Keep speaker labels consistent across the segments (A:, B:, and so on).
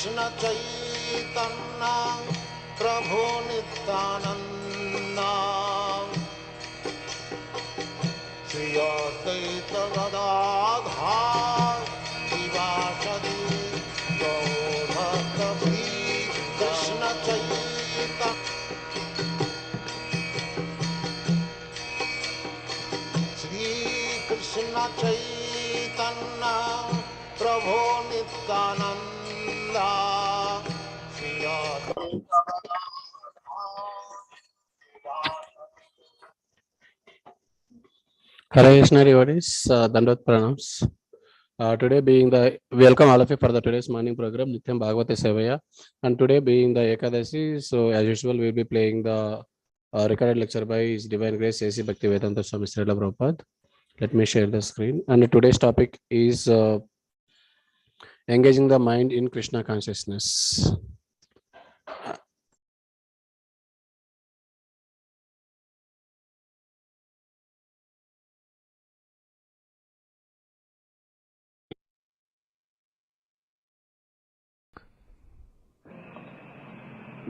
A: Krishna Chaitanya Prabhu Nityananda Shri Advaita Gadadhar Shivasadi Gaur Bhakta Krishna Chaitanya Shri Krishna Chaitanya Prabhu Nityananda Shri Advaita
B: Hare Krishna, devotees, Dandot Pranams. Today being the, welcome all of you for the today's morning program, Nityam Bhagavate Sevaya. And today being the Ekadasi, so as usual, we'll be playing the recorded lecture by His Divine Grace, A.C. Bhakti Vedanta Swami Srila Prabhupada. Let me share the screen. And today's topic is engaging the mind in Krishna consciousness.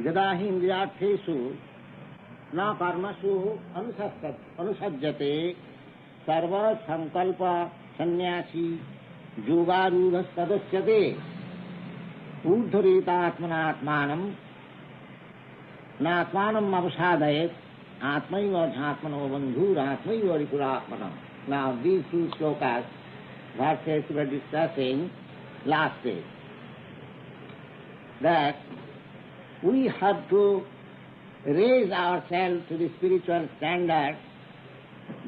C: यदा हि इन्द्रियार्थेषु न कर्मसु अनुसज्जते सर्वसंकल्प सन्यासी योगारूढस्तदुच्यते ऊर्ध्वरेतात्मनात्मानं नात्मानम् अवसादयेत् आत्मैव ध्यात्मनो बन्धुरात्मैव रिपुरात्मनः. Now these two slokas, verses we were discussing last day, that we have to raise ourselves to the spiritual standard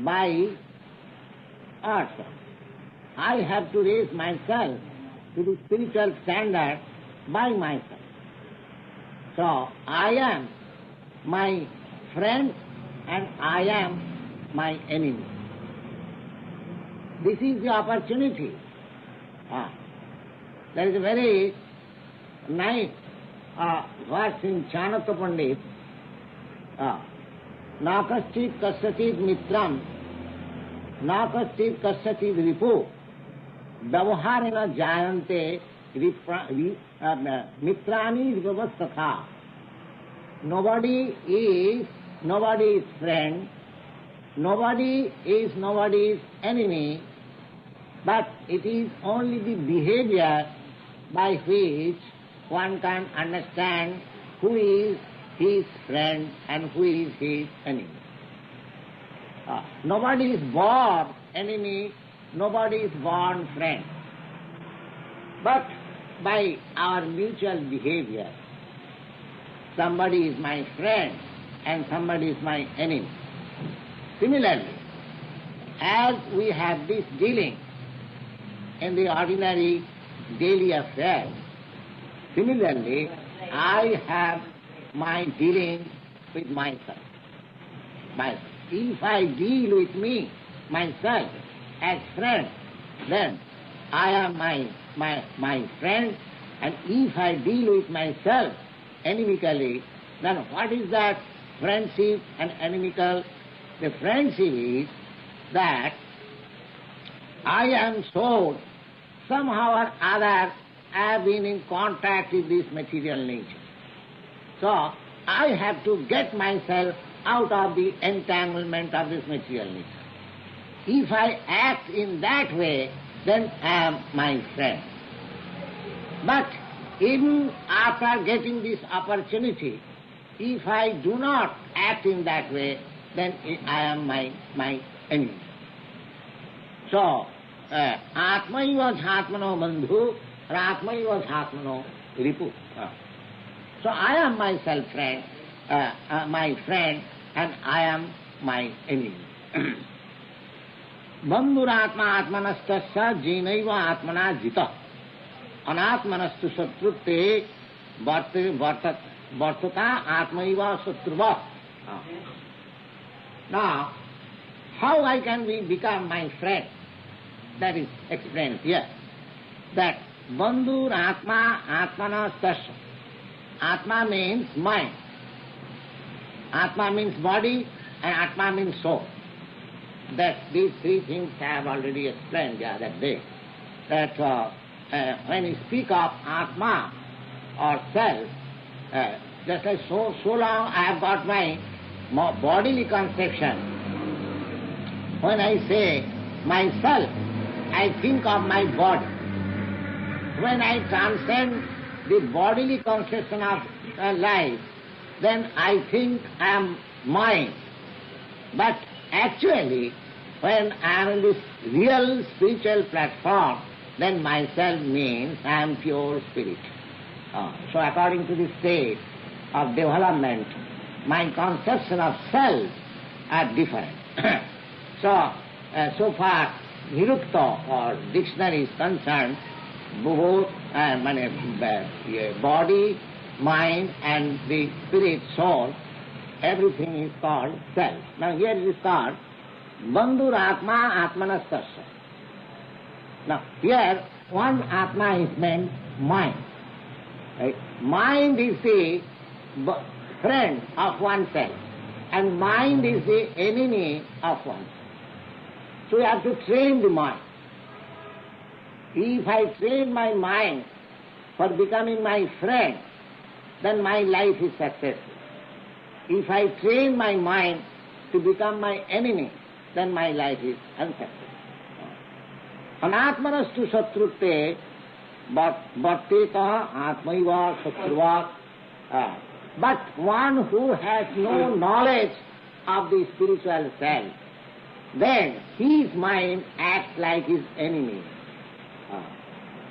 C: by ourselves. I have to raise myself to the spiritual standard by myself. So I am my friend and I am my enemy. This is the opportunity. There is a very nice verse in Chanakya Pandit, Nakaschit kaschachit mitram, Nakaschit kaschachit ripu, Vyavaharena jayante mitrani ripavastatha. Nobody is friend, nobody is nobody's enemy, but it is only the behavior by which one can understand who is his friend and who is his enemy. Nobody is born enemy, nobody is born friend. But by our mutual behavior, somebody is my friend and somebody is my enemy. Similarly, as we have this dealing in the ordinary daily affairs, similarly, I have my dealing with myself. If I deal with myself as friend, then I am my friend, and if I deal with myself inimically, then what is that friendship and inimical? The friendship is that I am sold somehow or other. I have been in contact with this material nature. So I have to get myself out of the entanglement of this material nature. If I act in that way, then I am my friend. But even after getting this opportunity, if I do not act in that way, then I am my enemy. So, Atmaiva Dhyatmano Bandhu, Atmaiva Dhyatmano Ripu. So I am myself friend, my friend, and I am my enemy. Bandhuratma atmanastasya jinaiva atmana jita. Anatmanastu satrute vartata atmaiva satruva. Now, how I can become my friend? That is explained here. That bandhur atma atmana tasya. Atma means mind. Atma means body and Atma means soul. That these three things I have already explained the other day. That when you speak of Atma, or self, just like so long I have got my bodily conception. When I say myself, I think of my body. When I transcend the bodily conception of life, then I think I am mine. But actually, when I am in this real spiritual platform, then myself means I am pure spirit. So according to this state of development, my conception of self are different. So far Nirukta or dictionary is concerned, both body, mind and the spirit, soul, everything is called self. Now here it is called Bandhur Atma Atmanastasya. Now here one Atma is meant mind. Right? Mind is the friend of oneself and mind is the enemy of oneself. So we have to train the mind. If I train my mind for becoming my friend, then my life is successful. If I train my mind to become my enemy, then my life is unsuccessful. Anatmanastu satrute bhattetaha atmaiva satruvat. But one who has no knowledge of the spiritual self, then his mind acts like his enemy.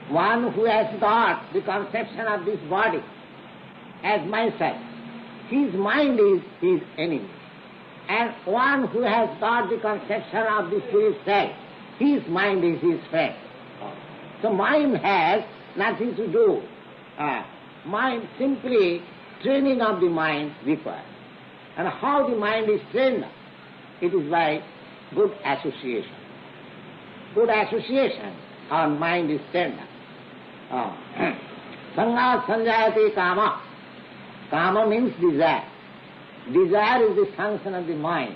C: One who has got the conception of this body as myself, his mind is his enemy. And one who has got the conception of the spirit self, his mind is his friend. So mind has nothing to do. Mind simply training of the mind required. And how the mind is trained? It is by good association. Good association on mind is trained. Sangat sanjayate kama. Kama means desire. Desire is the function of the mind.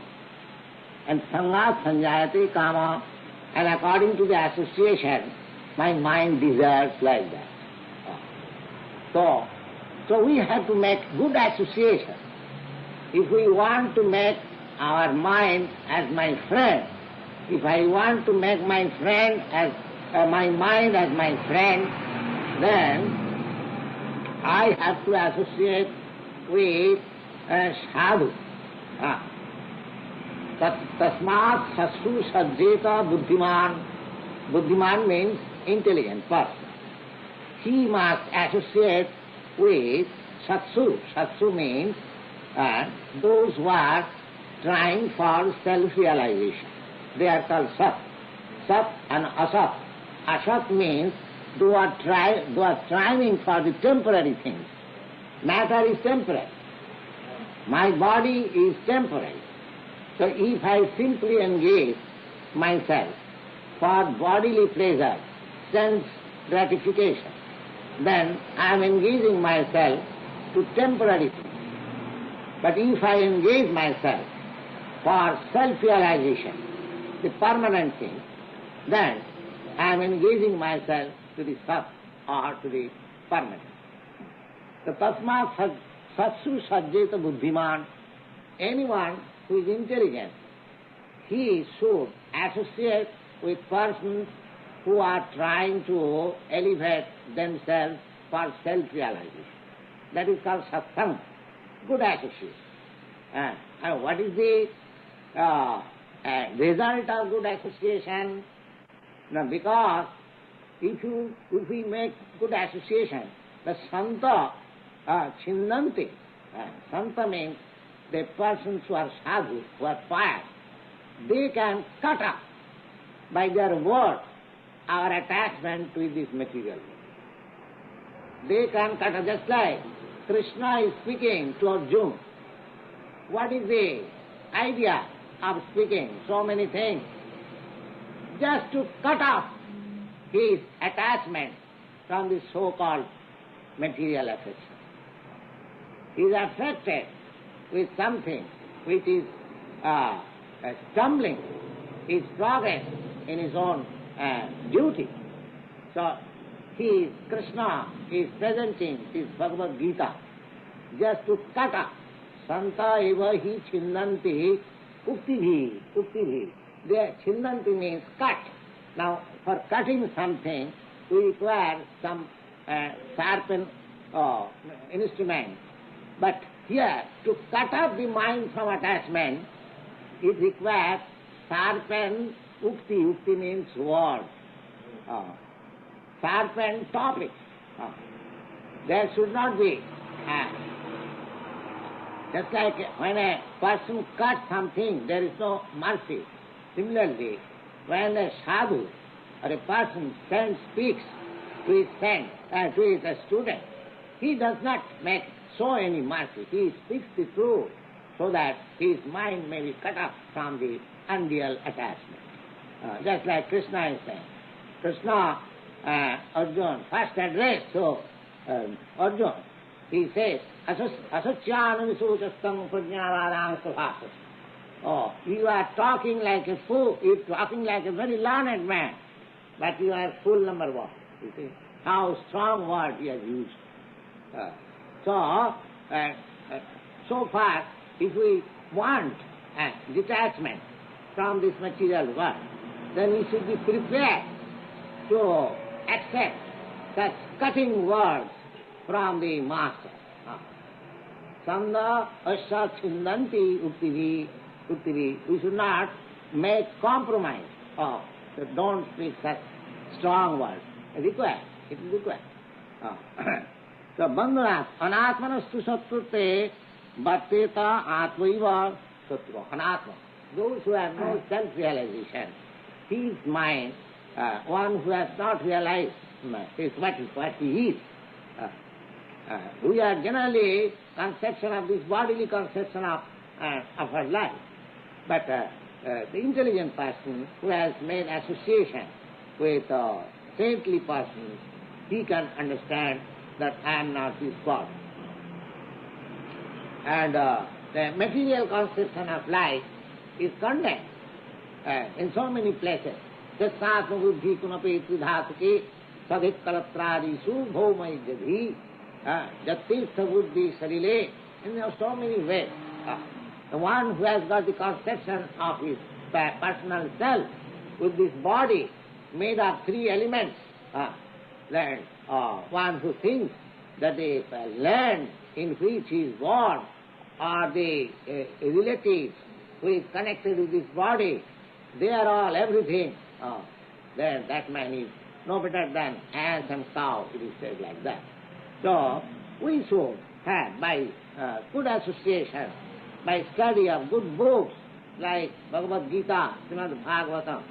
C: And sangat sanjayate kama. And according to the association, my mind desires like that. So we have to make good association. If we want to make our mind as my friend, if I want to make my friend as my mind as my friend, then I have to associate with sadhu. Tasmat sasu sajjeta buddhiman. Buddhiman means intelligent person. He must associate with satsu. Satsu means those who are trying for self-realization. They are called sat. Sat and asat. Asat means those are striving for the temporary things. Matter is temporary. My body is temporary. So if I simply engage myself for bodily pleasure, sense gratification, then I am engaging myself to temporary things. But if I engage myself for self-realization, the permanent thing, then I am engaging myself to the sat or to the permanent. So tasmat satsu sajjeta buddhiman. Anyone who is intelligent, he should associate with persons who are trying to elevate themselves for self-realization. That is called satsang, good association. And what is the result of good association? Now, because if we make good association, the santa chinnanti. Santa means the persons who are sadhu, who are pious, they can cut off by their words our attachment to this material world. They can cut off, just like Krishna is speaking to Arjuna. What is the idea of speaking so many things? Just to cut off his attachment from the so-called material affection. He is affected with something which is stumbling his progress in his own duty. So Krishna is presenting this Bhagavad Gita just to cut up. Santa eva hi chindanti uktihi, uktihi. There, chindanti means cut. Now, for cutting something, we require some sharpened instrument. But here, to cut off the mind from attachment, it requires sharpened ukti. Ukti means word. Sharpened topics. There should not be. Just like when a person cuts something, there is no mercy. Similarly, when a sadhu or a person speaks to his friend, to his student, he does not show any mercy. He speaks the truth so that his mind may be cut off from the unreal attachment. Just like Krishna is saying. Krishna, Arjuna, first address, so Arjuna, he says, Asachyana visuchastam prajnavadang sabhasas. Oh, you are talking like a fool, you are talking like a very learned man, but you are fool number one. You see, how strong word he has used. So far, if we want detachment from this material world, then we should be prepared to accept such cutting words from the Master. Sanda asya chindanti uktivi. We should not make compromise. So don't speak such strong words. It is required. So bandhanat anatmanastu sattute bhatteta atmaiva sattva. Anatma. Those who have no self-realization, his mind, one who has not realized is what he is. We are generally conception of this bodily conception of our life. But the intelligent person who has made association with saintly persons, he can understand that I am not this body. And the material conception of life is condemned in so many places. Jasatma buddhi kunape tridhatake sadhik kalatradisu bhaumai jadhi jatirtha buddhi sarile. And there are so many ways. The one who has got the conception of his personal self with this body made of three elements, one who thinks that the land in which he is born or the relatives who is connected with this body, they are all everything. Then that man is no better than ants and cow, it is said like that. So we should have, by good association, by study of good books like Bhagavad Gita, Srimad Bhagavatam,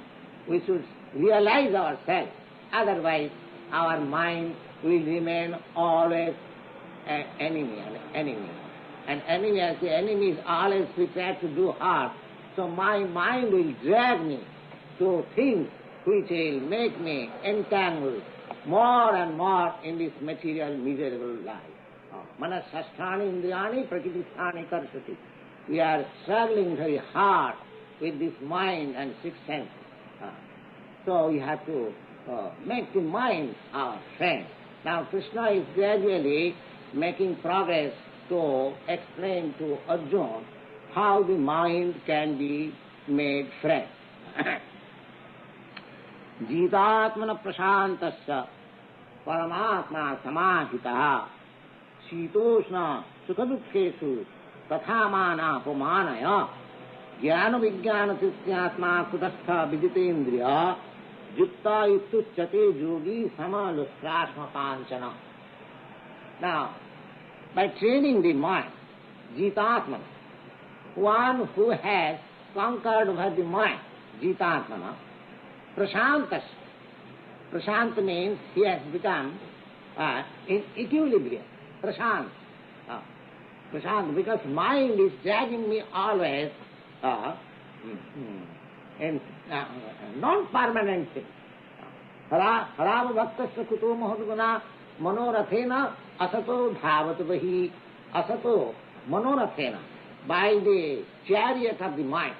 C: we should realize ourselves. Otherwise, our mind will remain always an enemy. And enemy, as the enemy is always prepared to do harm, so my mind will drag me to things which will make me entangled more and more in this material miserable life. Manasasthani indriyani prakritisthani karsati. We are struggling very hard with this mind and six senses. So we have to make the mind our friend. Now Krishna is gradually making progress to explain to Arjuna how the mind can be made friend. Jitatmana prashantasya paramatma samahitaha shitoshna sukhadukkhesu tathamana pumanaya jnana vijnana tityatma kudastha viditendriya jutta yuktuchyate yogi samalusrasma kanchana. Now, by training the mind, jitatmana, one who has conquered over the mind, jitatmana, prashantas. Prashant means he has become in equilibrium. Prashant. Prashant, because mind is dragging me always in non-permanent things. Harava bhaktasya kuto mahadguna manorathena asato dhavat vahi. Asato manorathena, by the chariot of the mind.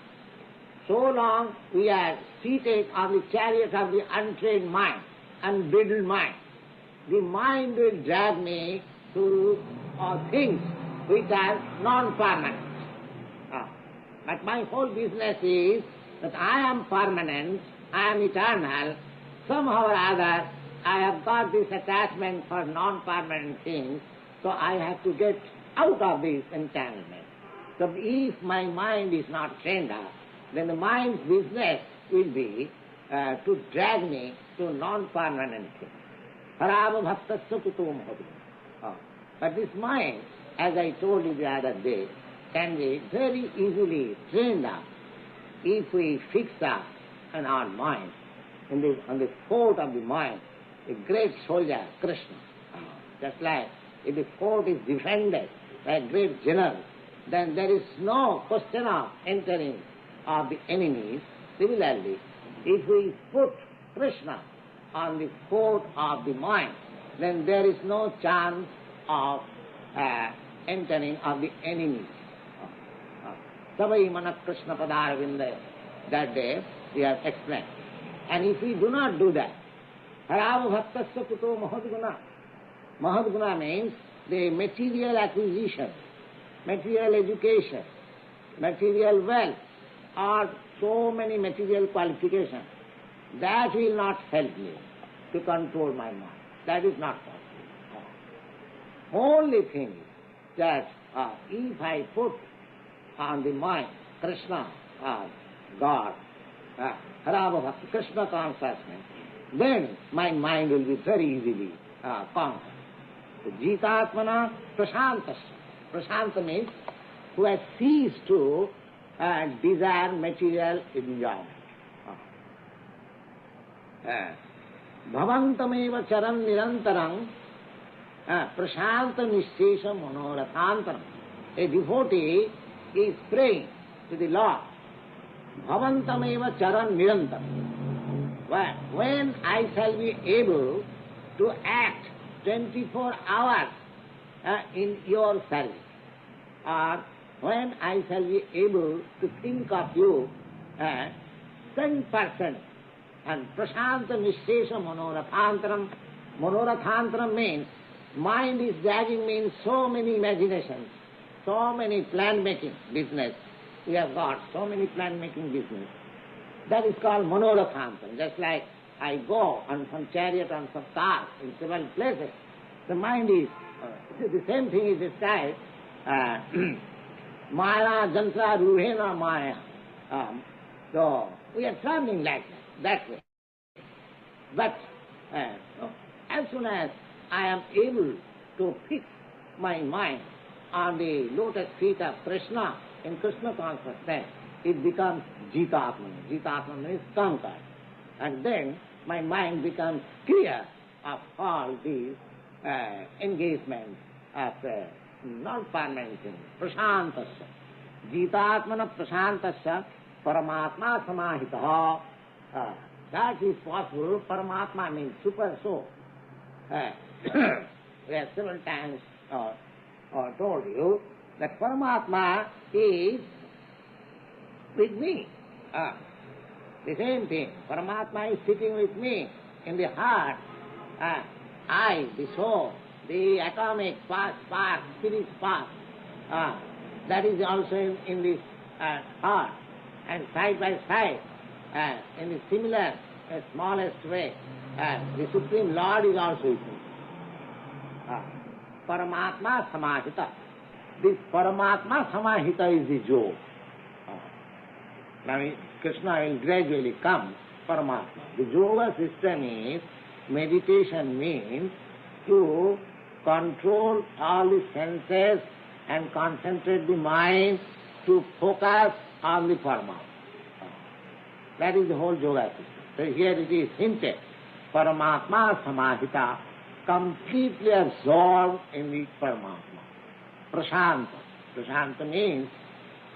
C: So long we are seated on the chariot of the untrained mind, unbridled mind. the mind will drag me to things which are non-permanent. But my whole business is that I am permanent, I am eternal. Somehow or other I have got this attachment for non-permanent things, so I have to get out of this entanglement. So if my mind is not trained up, then the mind's business will be to drag me to non-permanent things. Harava bhaktasya kuto mohati. But this mind, as I told you the other day, can be very easily trained up if we fix up on our mind, on the fort of the mind, a great soldier, Krishna. Just like if the fort is defended by a great general, then there is no question of entering of the enemies. Similarly, if we put Krishna on the fort of the mind, then there is no chance of entering of the enemies. Savai mana Krishna padarvinda, that day we have explained. And if we do not do that, harava bhaktasya kuto mahadguna. Mahadguna means the material acquisition, material education, material wealth, or so many material qualifications. That will not help me to control my mind. That is not possible. Only thing is that if I put on the mind Krishna, God, Harava Bhakti, Krishna consciousness, then my mind will be very easily conquered. Jitatmana prashantasya. Prashanta means who has ceased to desire material enjoyment. Bhavantameva charan nirantaram prashanta nishesha manorathantaram. A devotee is praying to the Lord. Bhavantameva charan nirantaram. When I shall be able to act 24 hours in your service, or when I shall be able to think of you 10%, and prashanta nishesha manorathantaram. Manorathantaram means mind is dragging me in so many imaginations, so many plan-making business. We have got so many plan-making business. That is called manorathantaram. Just like I go on some chariot, on some car, in several places, the mind is, the same thing is described, maya jantra ruhena maya. So we are traveling like that way. But as soon as I am able to fix my mind on the lotus feet of Krishna, in Krishna consciousness, it becomes Jitatman. Jitatman means conquered. And then my mind becomes clear of all these engagements of non-permanent things. Prashantasya. Jitatmana prashantasya paramatma samahitaha. That is possible. Paramatma means super soul. We have several times told you that Paramatma is with me. The same thing. Paramatma is sitting with me in the heart. I, the soul, the atomic spark, spirit spark, that is also in this heart. And side by side, in the similar, smallest way, the Supreme Lord is also with me. Paramatma samahita. This Paramatma samahita is the yoga. Now Krishna will gradually come, Paramatma. The yoga system is, meditation means to control all the senses and concentrate the mind to focus on the Paramatma. That is the whole yoga system. So here it is hinted, Paramatma samahita, completely absorbed in the Paramatma. Prashanta. Prashanta means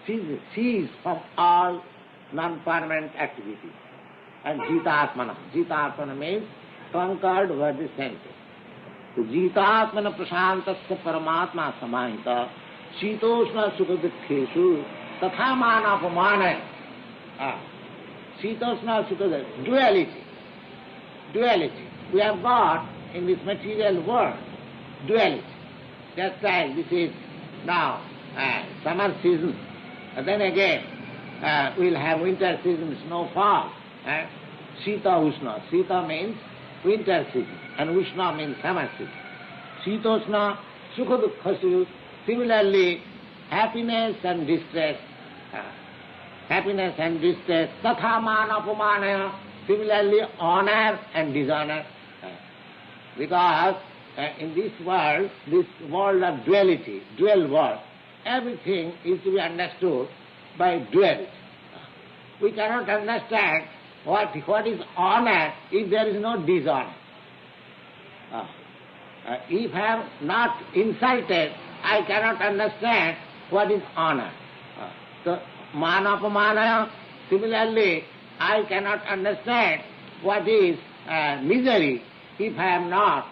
C: cease from all non-permanent activities. And Jitatmana. Jitatmana means conquered over the senses. So Jitatmana prashantasya paramatma samahita shitoshna sukha-dukkheshu tatha manapamana. Shitoshna sukha, duality. Duality. We have got in this material world, duality. Just like this is now summer season, and then again we'll have winter season, snowfall. Sita Ushna. Sita means winter season, and Ushna means summer season. Sita Ushna, Sukha Dukkha Sukha. Similarly, happiness and distress. Happiness and distress. Tatha mana pumanaya. Similarly, honor and dishonor. Because in this world of duality, dual world, everything is to be understood by duality. We cannot understand what is honor if there is no dishonor. If I am not insulted, I cannot understand what is honor. So, manapamana, similarly, I cannot understand what is misery if I am not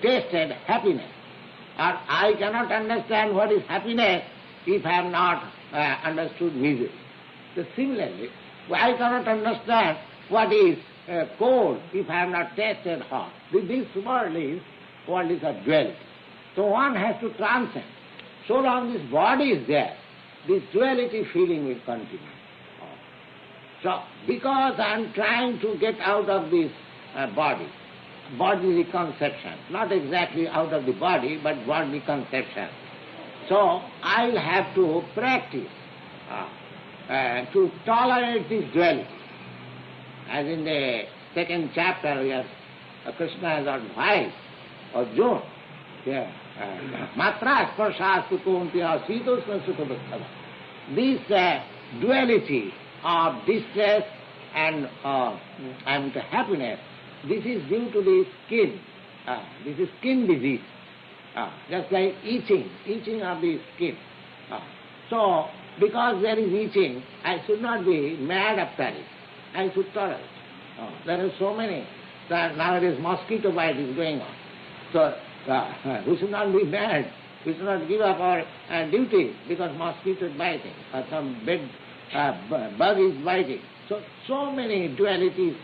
C: tasted happiness. Or I cannot understand what is happiness if I have not understood misery. So similarly, I cannot understand what is cold if I have not tasted hot. This world is a duality. So one has to transcend. So long this body is there, this duality feeling will continue. So because I am trying to get out of this bodily conception, not exactly out of the body, but bodily conception. So I'll have to practice to tolerate this duality. As in the second chapter, we have Krishna has advised Arjuna, Matra Sparshastu Kuntiya Sitosna Sukha Dukkha. This duality of distress and happiness, this is due to the skin. This is skin disease. Just like itching of the skin. So, because there is itching, I should not be mad after it. I should tolerate. There are so many. Nowadays mosquito bite is going on. So, we should not be mad. We should not give up our duty because mosquito is biting or some big bug is biting. So many dualities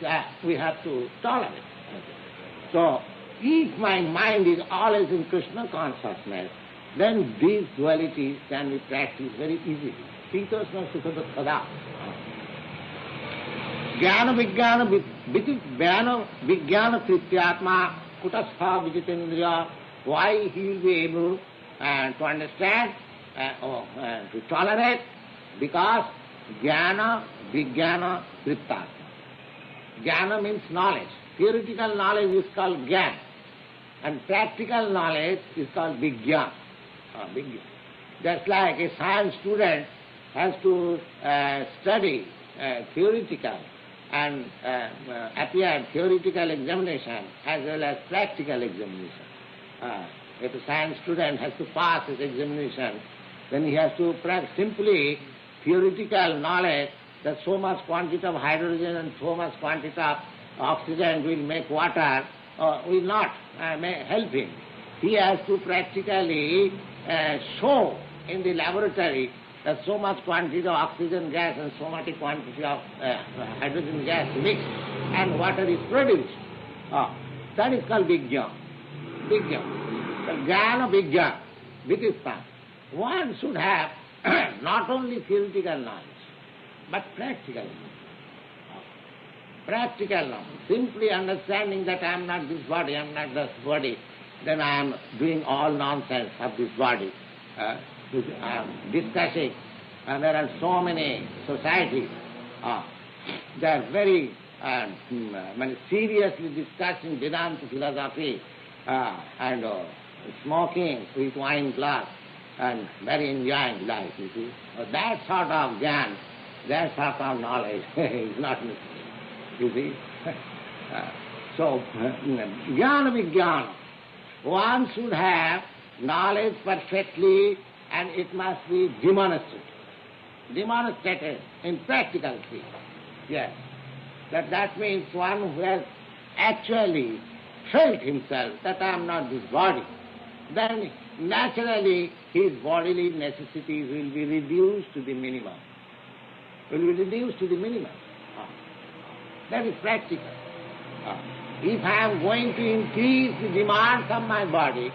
C: we have to tolerate. So, if my mind is always in Krishna consciousness, then these dualities can be practiced very easily. Sitosna Sukha Dukkha. Jnana Vijnana Krityatma Kutastha Vijitendriya. Why he will be able to understand, to tolerate? Because Jnana Vijnana Krityatma. Jnana means knowledge. Theoretical knowledge is called Jnana. And practical knowledge is called Vijnana. Just like a science student has to study theoretical and appear theoretical examination as well as practical examination. If a science student has to pass his examination, then he has to practice simply theoretical knowledge that so much quantity of hydrogen and so much quantity of oxygen will make water will not help him. He has to practically show in the laboratory that so much quantity of oxygen gas and so much quantity of hydrogen gas mixed and water is produced. That is called Vijnana. The Jnana Vijnana, Vidistha. One should have not only theoretical knowledge, but practical knowledge. Practical knowledge. Simply understanding that I am not this body, I am not this body, then I am doing all nonsense of this body. Discussing, and there are so many societies, they are very seriously discussing Vedanta philosophy and smoking with wine glass and very enjoying life, you see. That sort of jnana, that sort of knowledge is not necessary, you see. So, jnana vijnana, one should have knowledge perfectly and it must be demonstrated. Demonstrated in practical things. Yes. That means one who has actually felt himself that I am not this body, then naturally his bodily necessities will be reduced to the minimum. That is practical. If I am going to increase the demands of my body,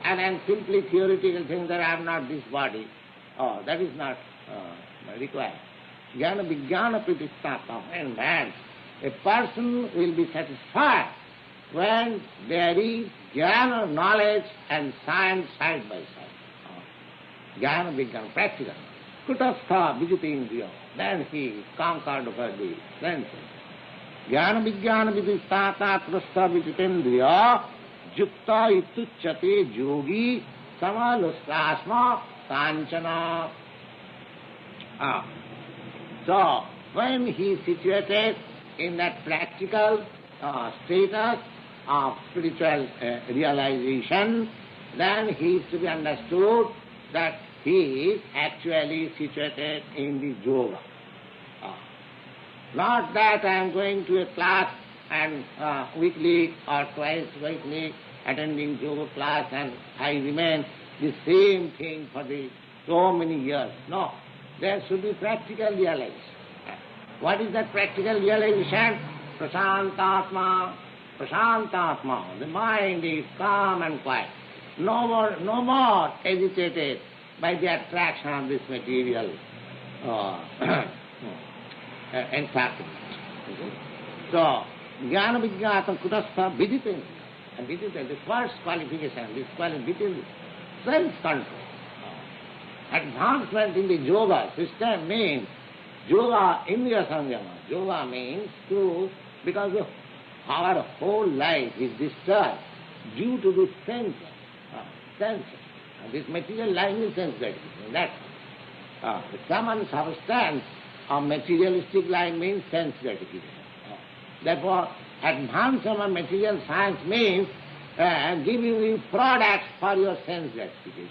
C: and I am simply theoretical saying that I am not this body, that is not required. Jnana vijnana pritistata, and man, a person will be satisfied when there is jnana, knowledge and science side by side. Jnana vijnana, practical. Kutastha vijitindriya, then he conquered over the senses. Jnana vijnana vidistata trastha vijitindriya, jukta ituchyate yogi samalustasma kanchana. So, when he is situated in that practical status of spiritual realization, then he is to be understood that he is actually situated in the yoga. Not that I am going to a class and weekly or twice weekly attending yoga class and I remain the same thing for the so many years. No, there should be practical realization. What is that practical realization? Prasantatma, prasantatma. The mind is calm and quiet. No more agitated by the attraction of this material entertainment. So, jnana vijnata kutastha vidite. And vidite, the first qualification, this qualification, self-control. Advancement in the yoga system means yoga indriya samyama. Yoga means because our whole life is disturbed due to this sense. This material life is sense gratification. That's the common substance of materialistic life means sense gratification. Therefore, advancement of material science means giving you products for your sense gratification.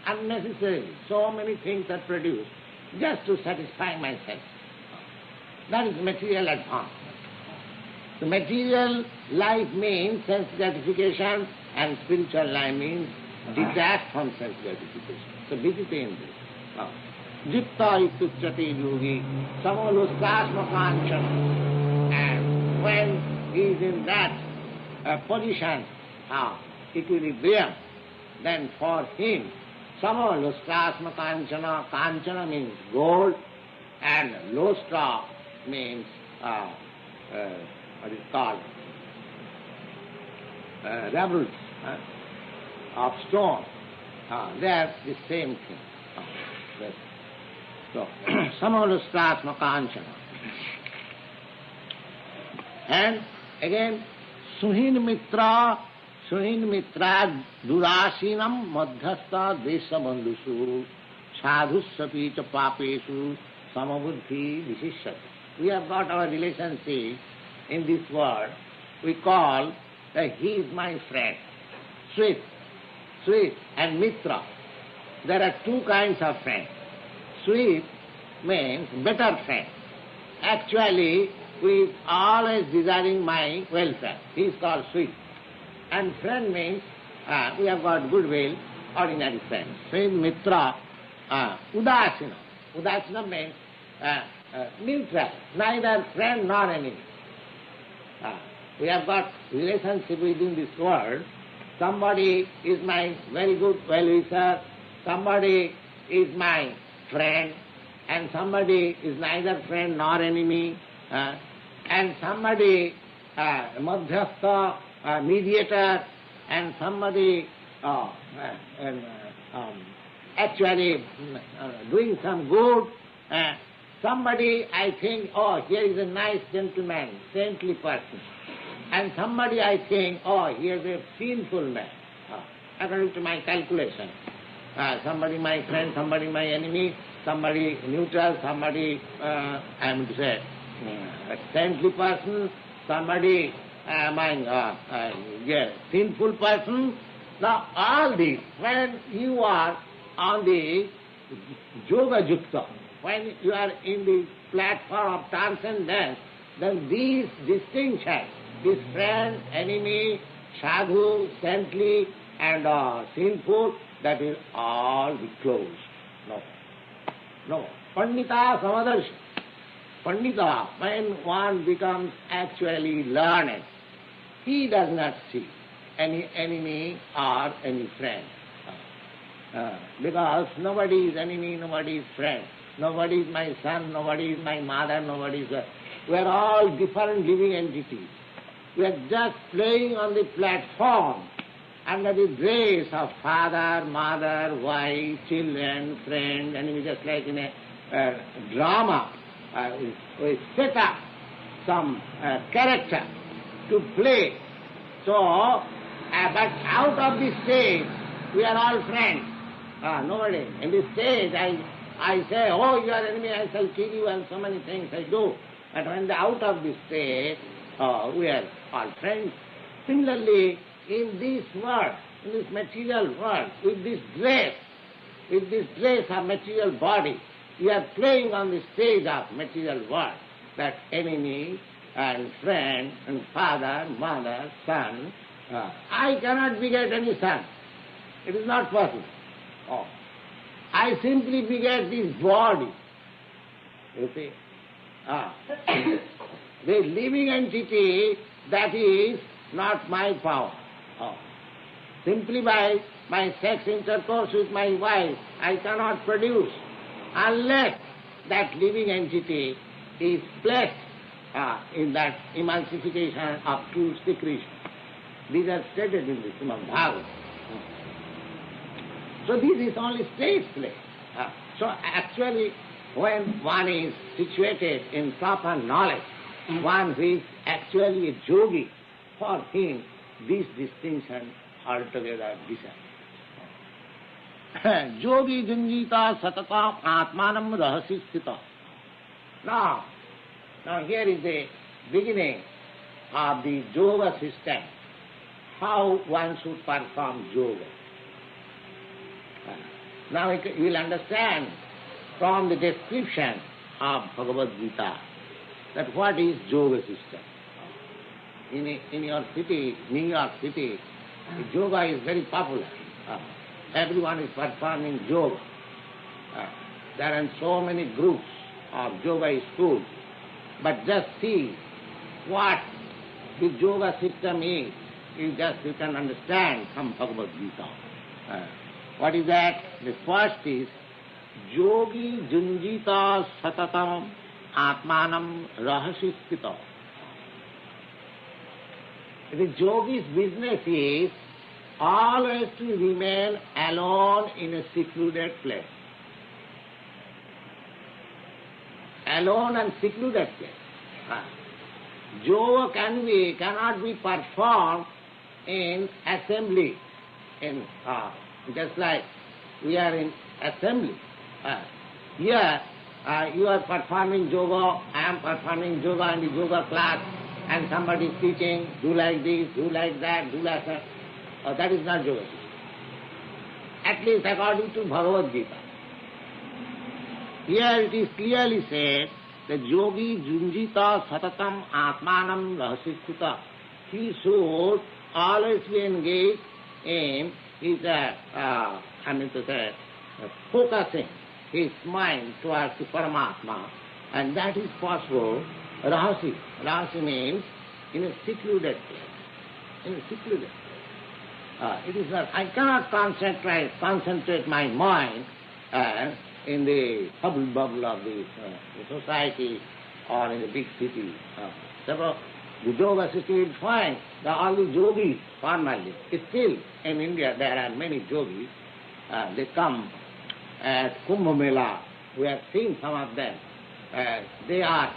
C: Unnecessarily, so many things are produced just to satisfy my sense. That is material advancement. The material life means sense gratification and spiritual life means detached from sense gratification. So vidite in this. Jikta ituchyate yogi samalustasma kanchana. And when he is in that position of equilibrium, then for him samalustasma kanchana, kanchana means gold and lustra means what is called rebels of stone. They are the same thing. Yes. So, samalustasma kanchana. And again, suhin mitra durasinam madhyastha desha bandhusu sadhussapi cha papesu samabuddhi vishishyati. We have got our relationship in this world. We call that he is my friend. Sweet and mitra. There are two kinds of friends. Sweet means better friend. Actually, we are always desiring my welfare. He is called sweet. And friend means we have got goodwill, ordinary friends. Sweet mitra, udasina. Udasina means neutral, neither friend nor enemy. We have got relationship within this world. Somebody is my very good well-wisher, somebody is my friend, and somebody is neither friend nor enemy, and somebody madhyastha, mediator, and somebody actually doing some good. Somebody I think, oh, here is a nice gentleman, saintly person. And somebody I think, oh, here is a sinful man, according to my calculation. Somebody my friend, somebody my enemy, somebody neutral, somebody, I am to say, a saintly person, somebody sinful person. Now all these, when you are on the yoga jukta, when you are in the platform of transcendence, then these distinctions, this friend, enemy, sadhu, saintly, and sinful, that will all be closed. No. Pandita samadarshi. Pandita, when one becomes actually learned, he does not see any enemy or any friend. Because nobody is enemy, nobody is friend. Nobody is my son, nobody is my mother, nobody is... We are all different living entities. We are just playing on the platform under the grace of father, mother, wife, children, friend, and we just like in a drama, we set up some character to play. So, but out of this stage, we are all friends. Nobody. In this stage, I say, oh, you are enemy, I shall kill you, and so many things I do. But when out of this state, we are all friends. Similarly, in this world, in this material world, with this dress of material body, we are playing on the stage of material world, that enemy and friend and father, mother, son. I cannot beget any son. It is not possible. I simply beget this body. You see? The living entity, that is not my power. Simply by my sex intercourse with my wife, I cannot produce unless that living entity is placed in that emancipication of true Sri Krishna. These are stated in the Srimad Bhagavatam. So this is only stage play. So actually, when one is situated in proper knowledge, one who is actually a yogi, for him this distinction altogether disappears. Yogi junjita satatam atmanam rahasi sthita. Now here is the beginning of the yoga system, how one should perform yoga. Now you will understand from the description of Bhagavad Gita that what is yoga system. In your city, New York City, yoga is very popular. Everyone is performing yoga. There are so many groups of yoga schools. But just see what the yoga system is. You can understand from Bhagavad Gita. What is that? The first is Yogi junjita satatam atmanam rahasi sthita. The yogi's business is always to remain alone in a secluded place. Alone and secluded place. Yoga cannot be performed in assembly. Just like we are in assembly. Here you are performing yoga, I am performing yoga in the yoga class, and somebody is teaching, do like this, do like that, do like that. That is not yoga. At least according to Bhagavad Gita. Here it is clearly said that yogi junjita satatam atmanam rahasisthita. He should always be engaged in his, focusing his mind towards the Paramatma, and that is possible. Rahasi. Rahasi means in a secluded place. In a secluded place. It is not. I cannot concentrate my mind in the bubble of the society or in the big city. So the yoga system is fine. All the yogis formally. Still in India there are many yogis. They come at Kumbh Mela. We have seen some of them. They are,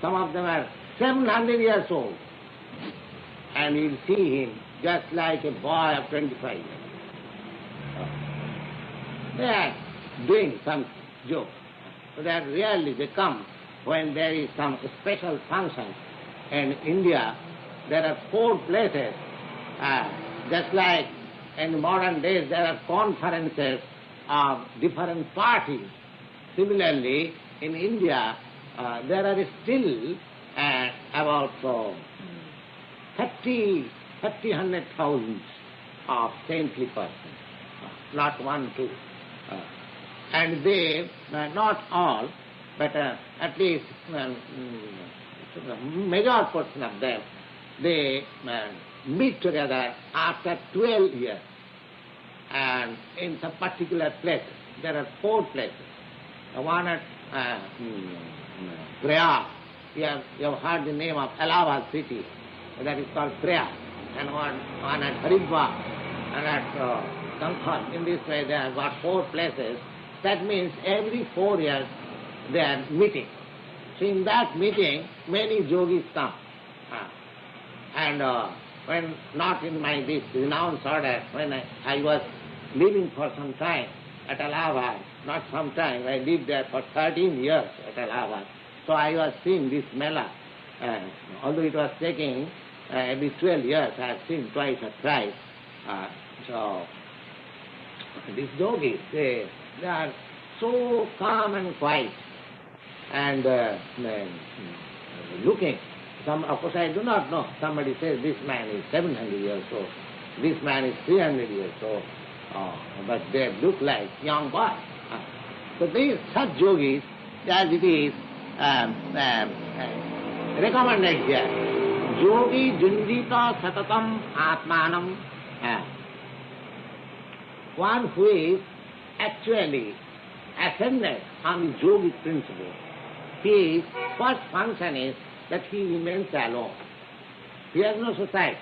C: some of them are 700 years old. And you'll see him just like a boy of 25 years. They are doing some joke. So that really they come when there is some special function. In India, there are 4 places, just like in modern days there are conferences of different parties. Similarly, in India, there are still about 100,000 of saintly persons, not 1, 2. And they, not all, but at least major portion of them they meet together after 12 years. And in some particular places, there are 4 places. One at Prayag, you have heard the name of Allahabad city, that is called Prayag, and one at Haridwar, and at Kankhal. In this way, they have got 4 places. That means every 4 years they are meeting. So in that meeting, many yogis come. And when not in my this renounced order, when I was living for some time at Allahabad, not some time, I lived there for 13 years at Allahabad. So I was seeing this Mela. Although it was taking every 12 years, I have seen twice or thrice. So these yogis, they are so calm and quiet and looking. Of course, I do not know. Somebody says this man is 700 years old, this man is 300 years old, but they look like young boys. So these such yogis, as it is recommended here, yogi jundita satatam atmanam, one who is actually ascended on the yogic principle. His first function is that he remains alone. He has no society.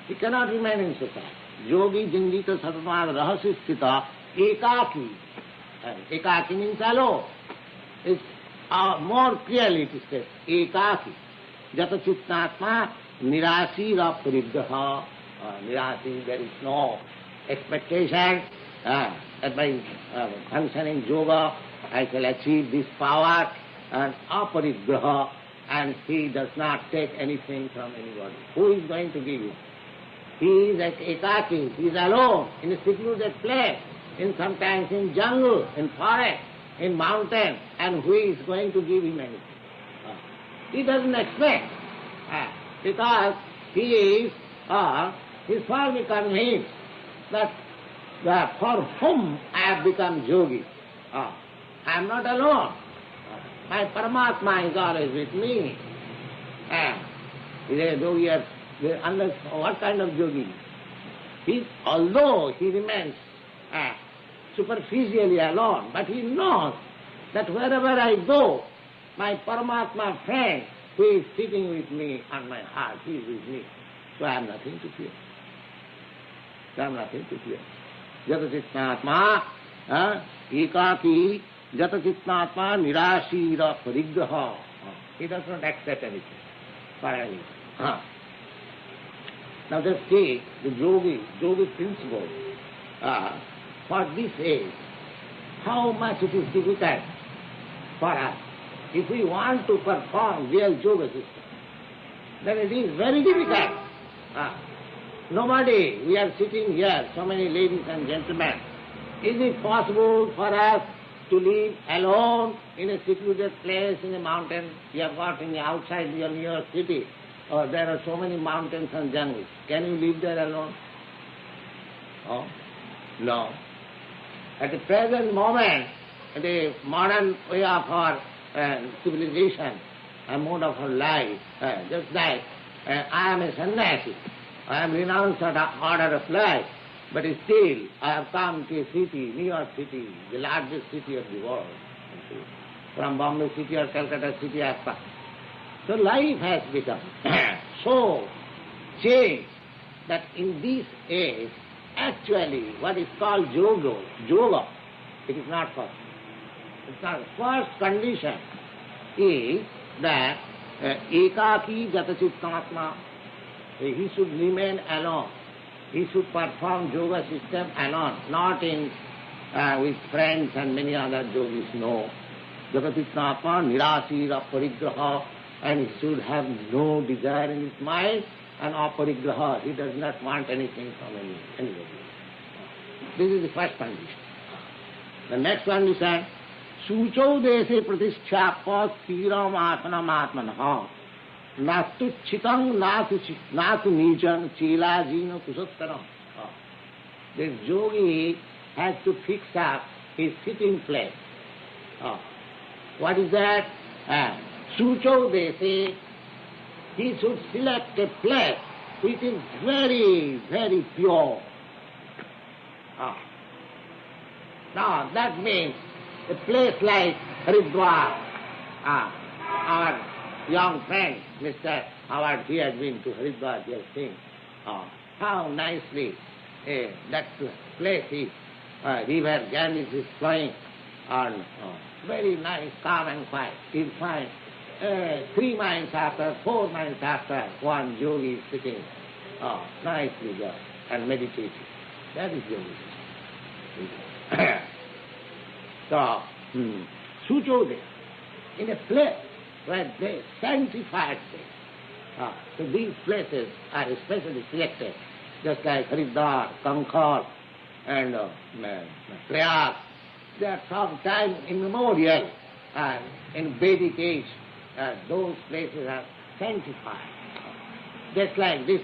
C: He cannot remain in society. Yogi jindita satamad rahasya sthita ekaki. Ekaki means alone. It's more clearly it is said, ekaki. Jata chittatma nirasira parigraha. Nirasi, there is no expectation that by functioning yoga I shall achieve this power, and aparigraha, and he does not take anything from anybody. Who is going to give it? He is at ekaki, he is alone, in a secluded place, sometimes in jungle, in forest, in mountain, and who is going to give him anything? He doesn't expect, because he is firmly convinced that for whom I have become yogi, I am not alone. My Paramatma is always with me. Unless what kind of yogi? Although he remains superficially alone, but he knows that wherever I go, my Paramatma friend who is sitting with me on my heart, he is with me. So I have nothing to fear. Jata chittatma ekaki. Jata chittatma nirashira parigraha. He does not accept anything for anything. Now let's see the yogi principle. For this age, how much it is difficult for us. If we want to perform real yoga system, then it is very difficult. Nobody, we are sitting here, so many ladies and gentlemen. Is it possible for us to live alone in a secluded place in a mountain? We have got in the outside your city. There are so many mountains and jungles. Can you live there alone? Oh, no. At the present moment, the modern way of our civilization, a mode of our life, just like I am a sannyasi, I am renounced order of life, but still I have come to a city, New York City, the largest city of the world. From Bombay city or Calcutta city I have come. So life has become so changed that in this age, actually what is called yoga, it is not possible. It's not. First condition is that ekaki jatachittatma, he should remain alone. He should perform yoga system alone, not in with friends and many other yogis. No. Jatachittatma nirasira parigraha, and he should have no desire in his mind, and aparigraha, he does not want anything from anybody. This is the first condition. The next condition, sucho dese pratishthyapa stiram asanam atmanah, nastu chitang natu nijang chilajina kusattaram. This yogi has to fix up his sitting place. What is that? Sucho dese he should select a place which is very, very pure. Now that means a place like Haridwar. Our young friend, Mr. Howard, he had been to Haridwar, he has seen how nicely that place is. River Ganges is flowing on very nice, calm and quiet. You'll find 3 miles after, 4 miles after, one yogi is sitting nicely there and meditating. That is yogi. So, Sujode, in a place where they sanctified things. So these places are especially selected, just like Haridwar, Kankar, and Prayag. They are from time immemorial, in Vedic age, those places are sanctified. Just like this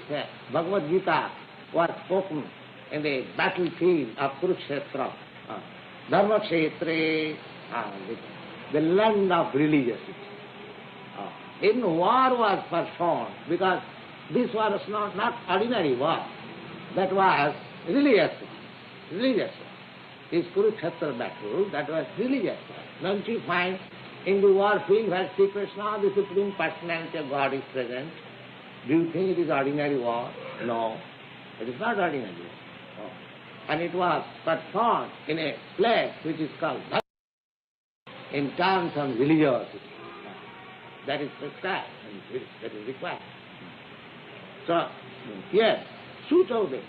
C: Bhagavad Gita was spoken in the battlefield of Kurukshetra, Dharmakshetre, the land of religiosity. In war was performed, because this was not ordinary war, that was religious. This Kurukshetra battle, that was religious. Don't you find in the war field where Sri Krishna, the Supreme Personality of God, is present, do you think it is ordinary war? No, it is not ordinary war. No. And it was performed in a place which is called Bhakti, in terms of religiosity. That is prescribed, and that is required. So, yes, Sujode,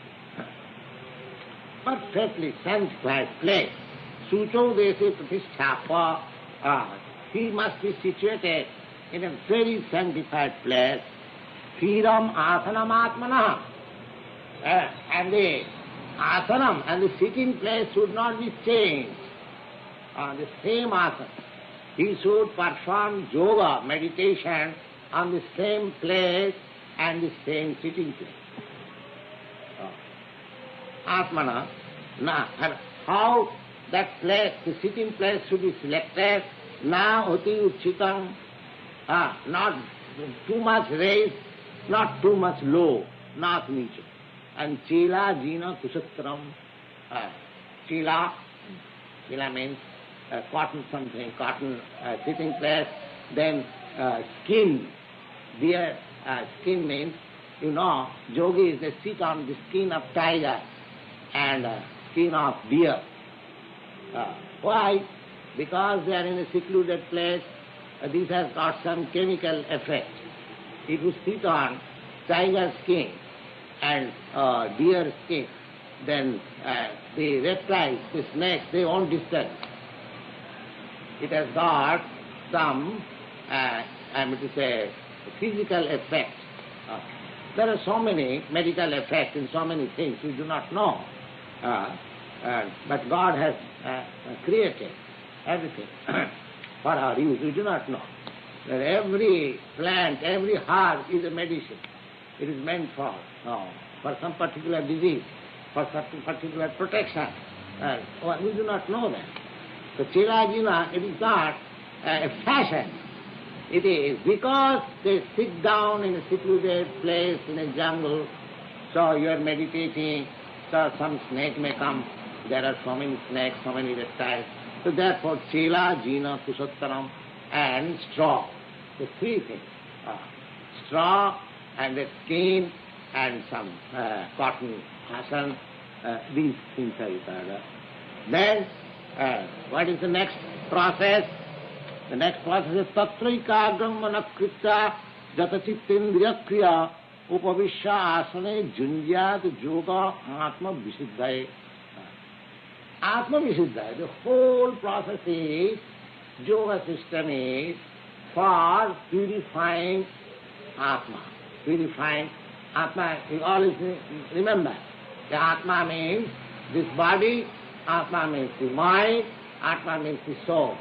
C: perfectly sanctified place. Sujodese pratisthapa, he must be situated in a very sanctified place. Firam asanam atmana. And the asanam and the sitting place should not be changed. The same asana. He should perform yoga, meditation, on the same place and the same sitting place. Atmana. Now, how that place, the sitting place should be selected? Na oti uchitam. Not too much raised, not too much low, not niche. And chila jina kusatram. Chila means cotton something, cotton sitting place. Then skin, deer skin means, yogi is they sit on the skin of tiger and skin of deer. Why? Because they are in a secluded place. This has got some chemical effect. If you sit on tiger skin and deer skin, then the reptiles, the snakes, they won't disturb. It has got some, physical effect. There are so many medical effects in so many things we do not know. But God has created everything for our use. We do not know. That every plant, every herb is a medicine. It is meant for some particular disease, for certain particular protection. We do not know that. So Chilajina, it is not a fashion. It is because they sit down in a secluded place in a jungle, so you are meditating, so some snake may come. There are so many snakes, so many reptiles. So therefore, Chila, Jina, Kusattaram, and straw. The 3 things. Straw and the skin and some cotton asan, these things are required. Then, what is the next process? The next process is Tatraikagram Manakritya Jatachittindriya Kriya Upavishya Asane Junjyat Yoga Atma Visuddhaya. Atma Visuddhaya, the whole process is, yoga system is for purifying Atma. Purifying Atma, you always remember, the Atma means this body, Atma means the mind, Atma means the soul.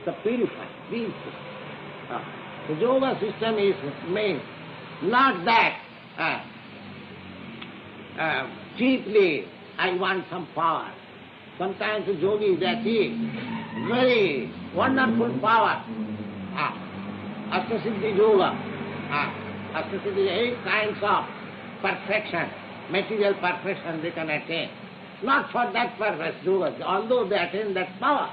C: The purifying, these things. The yoga system is means not that cheaply I want some power. Sometimes the yogi they achieve very wonderful power. Astasiddhi yoga. associated with 8 kinds of perfection, material perfection they can attain. Not for that purpose, although they attain that power.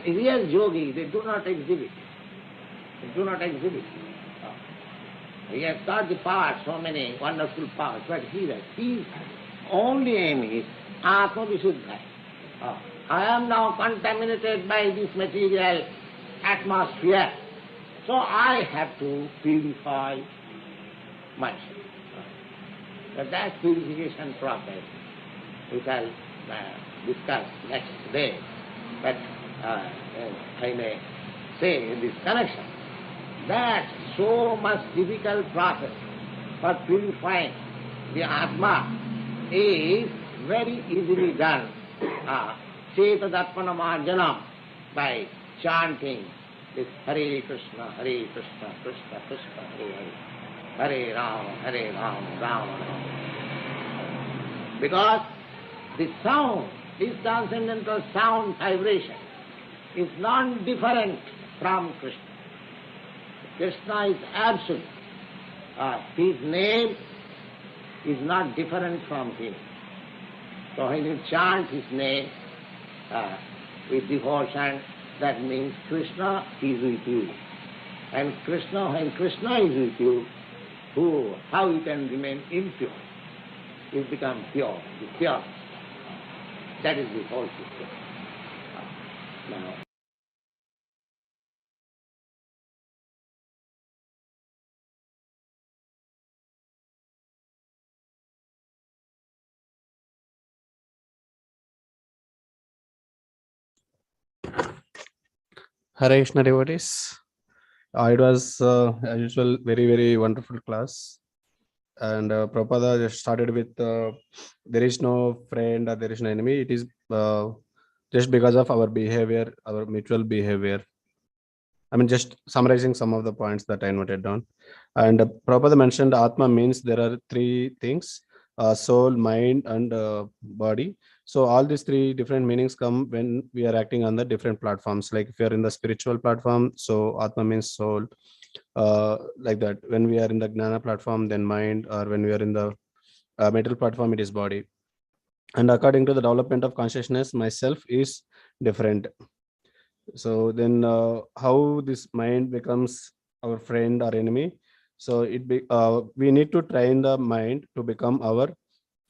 C: Real yogi, they do not exhibit it. They do not exhibit it. He has got the power, so many wonderful powers, but his only aim is Atma Visuddha. I am now contaminated by this material atmosphere, so I have to purify myself. But that purification process we shall discuss next day. But I may say in this connection that so much difficult process for purifying the Atma is very easily done. Chetadappana marjanam, by chanting this Hare Krishna, Hare Krishna, Krishna Krishna, Hare Hare, Hare Rama, Rama Rama. Because the sound, this transcendental sound vibration, is non-different from Krishna. Krishna is absolute. His name is not different from him. So when you chant his name with devotion, that means Krishna is with you. And Krishna, when Krishna is with you, how you can remain impure? You become pure, the pure. That is the whole system. Now,
B: Hare Krishna devotees. It was, as usual, very, very wonderful class. And Prabhupada just started with there is no friend or there is no enemy. It is just because of our behavior, our mutual behavior. I mean, just summarizing some of the points that I noted down. And Prabhupada mentioned Atma means there are 3 things, soul, mind, and body. So all these 3 different meanings come when we are acting on the different platforms. Like if you are in the spiritual platform, so Atma means soul. Like that. When we are in the Gnana platform, then mind, or when we are in the material platform, it is body. And according to the development of consciousness, myself is different. So then how this mind becomes our friend or enemy? So we need to train the mind to become our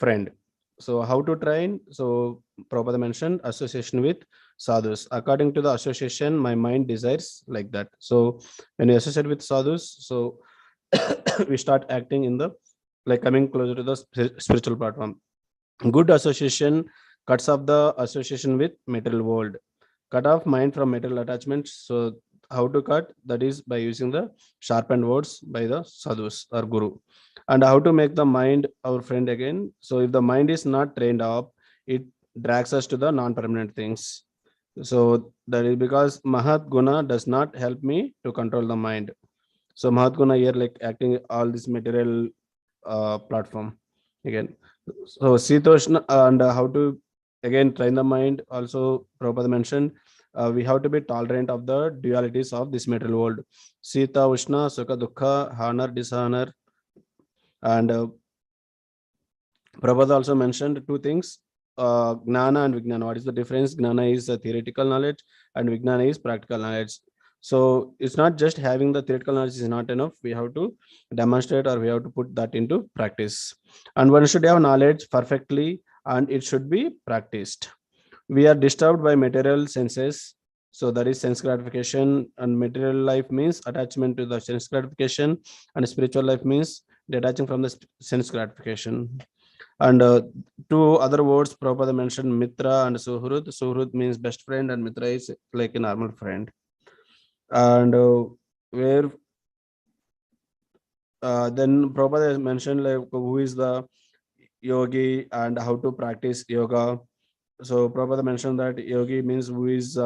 B: friend. So how to train? So Prabhupada mentioned association with sadhus. According to the association, my mind desires like that. So when you associate with sadhus, so we start acting in the, like, coming closer to the spiritual platform. Good association cuts off the association with material world. Cut off mind from material attachments. So how to cut? That is by using the sharpened words by the sadhus or guru. And how to make the mind our friend again? So if the mind is not trained up, it drags us to the non-permanent things. So that is because Mahat Guna does not help me to control the mind. So Mahat Guna here, like acting all this material platform again. So Sitoshna, and how to again train the mind. Also Prabhupada mentioned we have to be tolerant of the dualities of this material world. Sita, Ushna, Sukha, Dukha, honor, dishonor. And Prabhupada also mentioned 2 things, Gnana and Vijnana. What is the difference? Gnana is a theoretical knowledge and Vijnana is practical knowledge. So it's not just having the theoretical knowledge is not enough. We have to demonstrate, or we have to put that into practice. And one should have knowledge perfectly and it should be practiced. We are disturbed by material senses. So that is sense gratification, and material life means attachment to the sense gratification, and spiritual life means detaching from the sense gratification. And 2 other words Prabhupada mentioned, Mitra and Suhrud. Suhrud means best friend and Mitra is like a normal friend. And where then Prabhupada has mentioned like who is the yogi and how to practice yoga. So Prabhupada mentioned that yogi means who is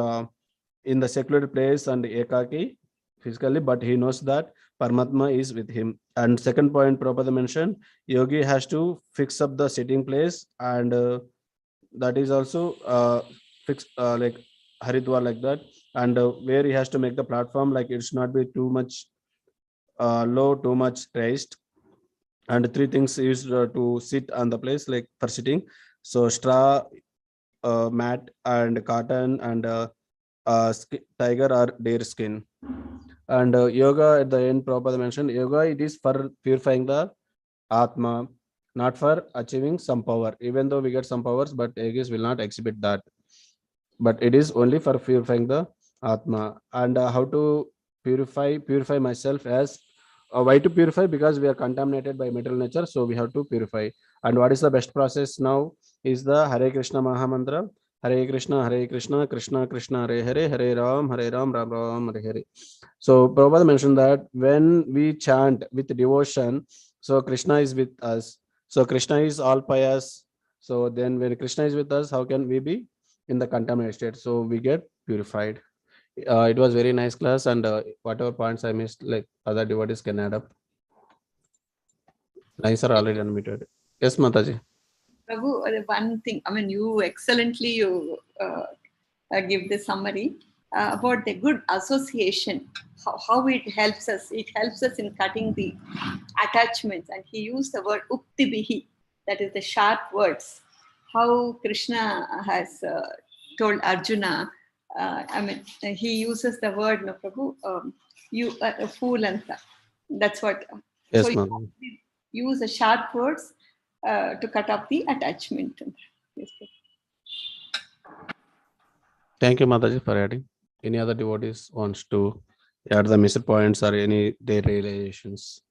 B: in the secular place and ekaki physically, but he knows that Paramatma is with him. And second point Prabhupada mentioned, yogi has to fix up the sitting place, and that is also fixed like Haridwar, like that. And where he has to make the platform, like it should not be too much low, too much raised. And three things used to sit on the place, like for sitting. So straw, mat, and cotton, and tiger or deer skin. And yoga at the end, Prabhupada mentioned, yoga, it is for purifying the Atma, not for achieving some power. Even though we get some powers, but yogis will not exhibit that. But it is only for purifying the Atma. And how to purify myself as why to purify? Because we are contaminated by material nature, so we have to purify. And what is the best process now is the Hare Krishna Maha Mantra. Hare Krishna, Krishna Krishna, Hare Hare, Hare Ram, Ram Ram, Hare Hare. So Prabhupada mentioned that when we chant with devotion, so Krishna is with us. So Krishna is all pious. So then when Krishna is with us, how can we be in the contaminated state? So we get purified. It was very nice class, and whatever points I missed, like other devotees can add up. Nice are already unmuted. Yes, Mataji.
D: Prabhu, one thing, I mean, you excellently give the summary about the good association, how it helps us. It helps us in cutting the attachments. And he used the word uktibihi, that is the sharp words. How Krishna has told Arjuna, I mean, he uses the word, no, Prabhu, you are a fool, and that's what.
B: Yes,
D: so
B: Mataji.
D: you use the sharp words to cut off the attachment. Yes,
B: Thank you, Mataji, for adding. Any other devotees wants to add the missed points or any their realizations?